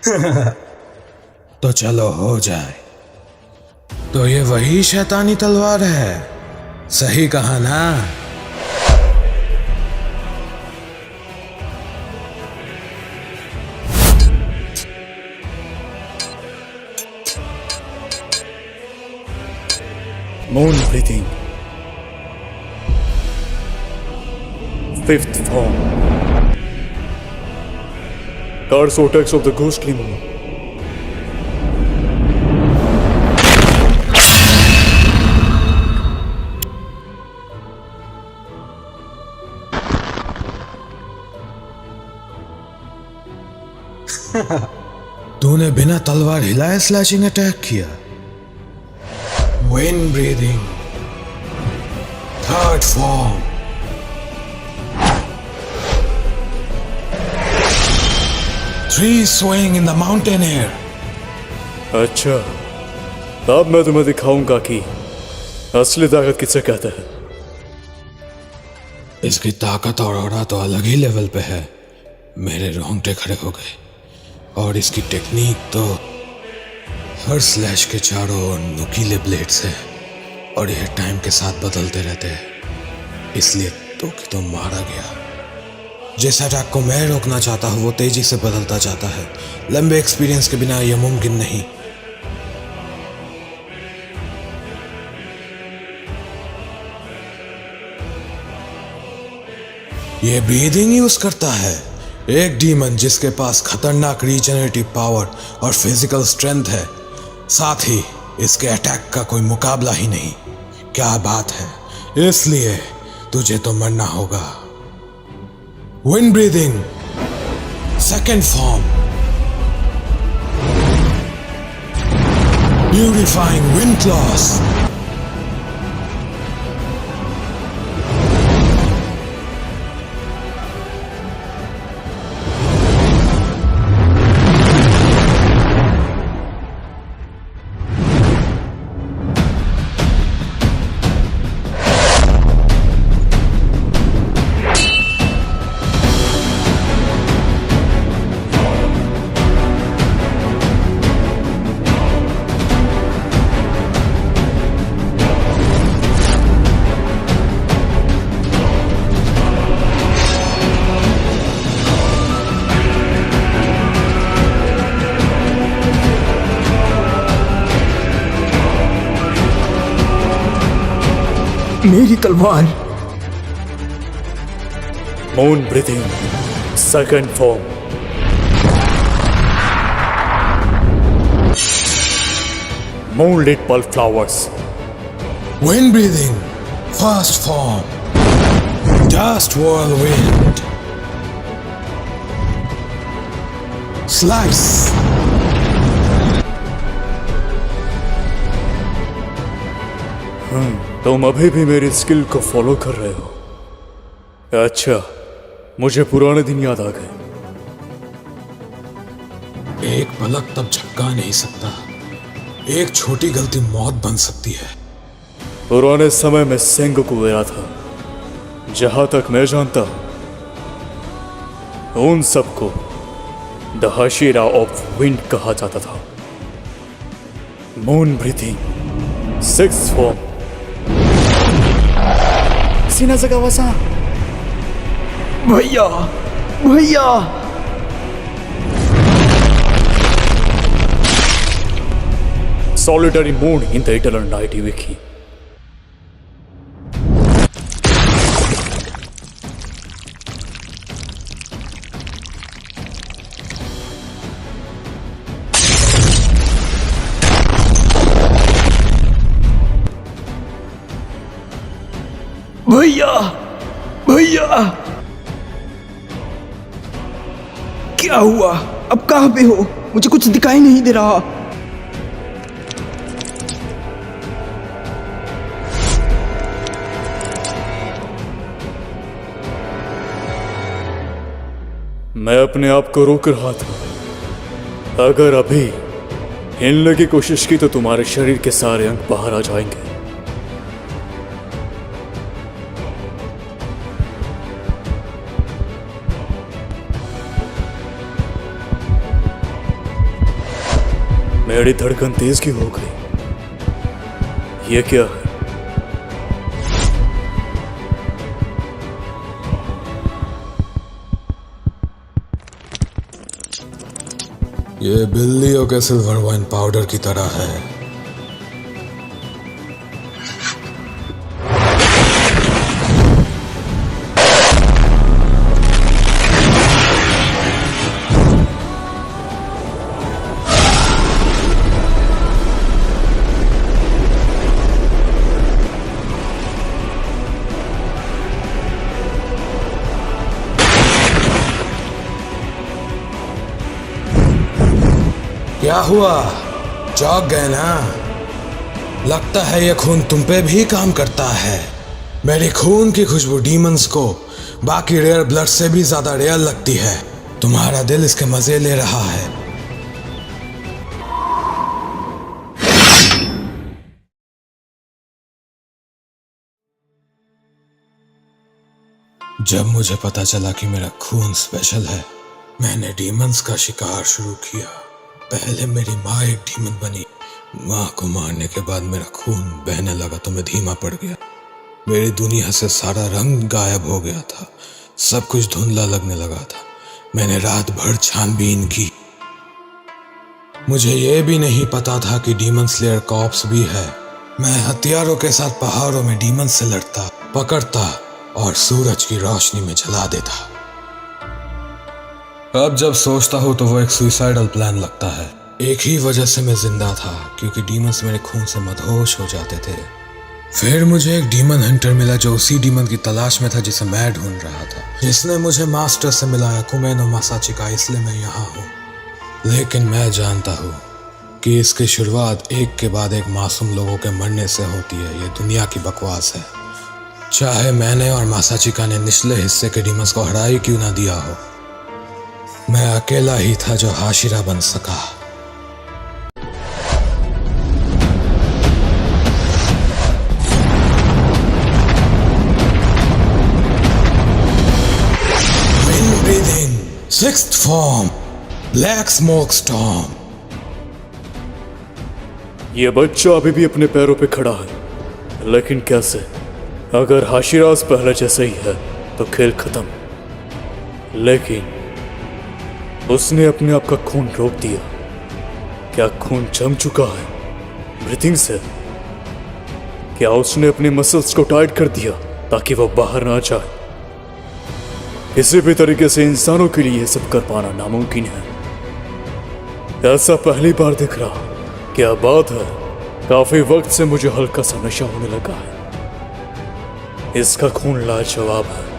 तो चलो हो जाए। तो ये वही शैतानी तलवार है, सही कहा ना? Moon breathing. Fifth form. Curse vortex of the ghostly moon. तूने बिना तलवार हिलाए स्लैशिंग अटैक किया। Wind breathing, third form. Three swing in the mountain air. अच्छा, अब मैं तुम्हें दिखाऊंगा कि असली ताकत किसे कहते हैं। इसकी ताकत और ऑरा तो अलग ही लेवल पे है। मेरे रोंगटे खड़े हो गए। और इसकी टेक्निक तो हर स्लैश के चारों ओर नुकीले ब्लेड्स है और यह टाइम के साथ बदलते रहते हैं, इसलिए तो मारा गया। जिस अटैक को मैं रोकना चाहता हूं वो तेजी से बदलता जाता है। लंबे एक्सपीरियंस के बिना यह मुमकिन नहीं। यह ब्रीदिंग यूज करता है। एक डीमन जिसके पास खतरनाक रीजनरेटिव पावर और फिजिकल स्ट्रेंथ है, साथ ही इसके अटैक का कोई मुकाबला ही नहीं। क्या बात है, इसलिए तुझे तो मरना होगा। Wind breathing, second form. Beautifying wind claws. मेरी तलवार। Moon breathing. Second form. Moonlit pulp flowers. Wind breathing, first form. Dust whirlwind. Slice. तुम अभी भी मेरी स्किल को फॉलो कर रहे हो। अच्छा, मुझे पुराने दिन याद आ गए। एक पलक तब झपका नहीं सकता। एक छोटी गलती मौत बन सकती है। पुराने समय में सेंगोकू एरा था। जहां तक मैं जानता हूं, उन सबको द हशीरा ऑफ विंड कहा जाता था। Moon breathing, sixth form. Shinazugawa san, भैया भैया। solitary moon in the eternal night Ibiki. भैया भैया, क्या हुआ? अब कहाँ पे हो? मुझे कुछ दिखाई नहीं दे रहा। मैं अपने आप को रोक रहा था। अगर अभी हिलने की कोशिश की तो तुम्हारे शरीर के सारे अंग बाहर आ जाएंगे। मेरी धड़कन तेज क्यों हो गई? ये क्या है? ये बिल्लियों के सिल्वर वाइन पाउडर की तरह है। क्या हुआ? चौंक गए ना? लगता है ये खून तुम पे भी काम करता है। मेरी खून की खुशबू डीमंस को बाकी रेयर ब्लड से भी ज्यादा रेयर लगती है। तुम्हारा दिल इसके मजे ले रहा है। जब मुझे पता चला कि मेरा खून स्पेशल है, मैंने डीमंस का शिकार शुरू किया। पहले मेरी माँ एक डीमन बनी। माँ को मारने के बाद मेरा खून बहने लगा तो मैं धीमा पड़ गया। मेरी दुनिया से सारा रंग गायब हो गया था। सब कुछ धुंधला लगने लगा था। मैंने रात भर छानबीन की। मुझे ये भी नहीं पता था कि डीमन स्लेयर कॉप्स भी है। मैं हथियारों के साथ पहाड़ों में डीमन से लड़ता, पकड़ता और सूरज की रोशनी में जला देता। अब जब सोचता हूँ तो वो एक सुइसाइडल प्लान लगता है। एक ही वजह से मैं जिंदा था, क्योंकि डीमंस मेरे खून से मदहोश हो जाते थे। फिर मुझे एक डीमन हंटर मिला जो उसी डीमन की तलाश में था जिसे मैं ढूंढ रहा था, जिसने मुझे मास्टर से मिलाया, कुमेनो मासाचिका। इसलिए मैं यहाँ हूँ। लेकिन मैं जानता हूँ कि इसकी शुरुआत एक के बाद एक मासूम लोगों के मरने से होती है। ये दुनिया की बकवास है। चाहे मैंने और मासाचिका ने निचले हिस्से के डीमंस को हरा ही क्यों ना दिया हो, मैं अकेला ही था जो हाशिरा बन सका। Wind breathing, sixth form, black smoke storm. ये बच्चा अभी भी अपने पैरों पे खड़ा है, लेकिन कैसे? अगर हाशिराज पहले जैसे ही है तो खेल खत्म। लेकिन उसने अपने आप का खून रोक दिया। क्या खून जम चुका है ब्रीथिंग से? क्या उसने अपने मसल्स को टाइट कर दिया ताकि वो बाहर ना जाए? किसी भी तरीके से इंसानों के लिए यह सब कर पाना नामुमकिन है। ऐसा पहली बार दिख रहा। क्या बात है, काफी वक्त से मुझे हल्का सा नशा होने लगा है। इसका खून लाजवाब है।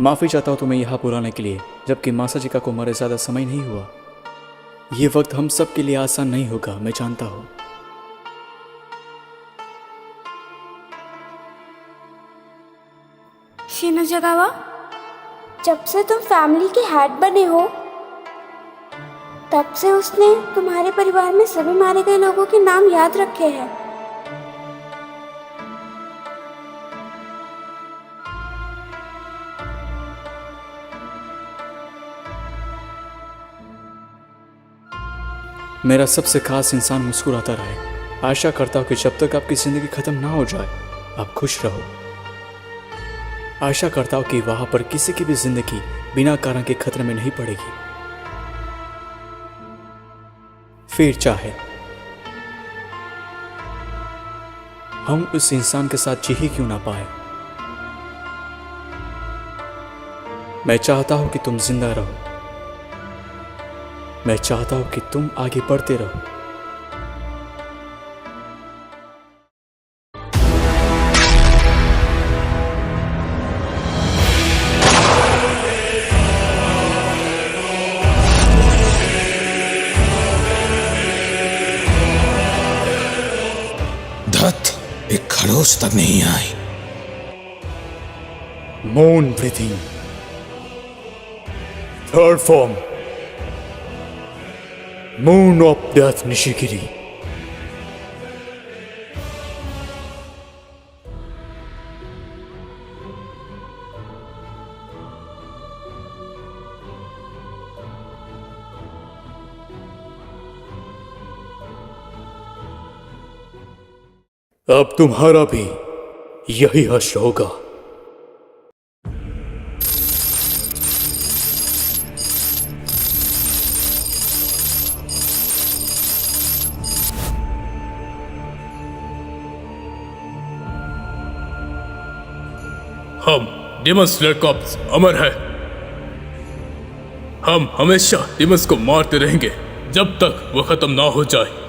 माफ़ी चाहता हूँ तुम्हें यहाँ बुलाने के लिए, जबकि मासाचिका को मरे ज़्यादा समय नहीं हुआ। ये वक्त हम सब के लिए आसान नहीं होगा, मैं जानता हूँ। शिनोज़ावा, जब से तुम फैमिली के हेड बने हो, तब से उसने तुम्हारे परिवार में सभी मारे गए लोगों के नाम याद रखे हैं। मेरा सबसे खास इंसान मुस्कुराता रहे। आशा करता हूँ कि जब तक आपकी ज़िंदगी ख़त्म ना हो जाए आप खुश रहो। आशा करता हूँ कि वहाँ पर किसी की भी ज़िंदगी बिना कारण के खतरे में नहीं पड़ेगी। फिर चाहे हम उस इंसान के साथ जी ही क्यों ना पाए। मैं चाहता हूँ कि तुम जिंदा रहो। मैं चाहता हूं कि तुम आगे बढ़ते रहो। धत, एक खरोच तक नहीं आई। Moon breathing, third form moon of death निशिगिरी। अब तुम्हारा भी यही हश्र होगा। हम डिमन स्लेयर कॉर्प्स अमर है। हम हमेशा डिमंस को मारते रहेंगे जब तक वो खत्म ना हो जाए।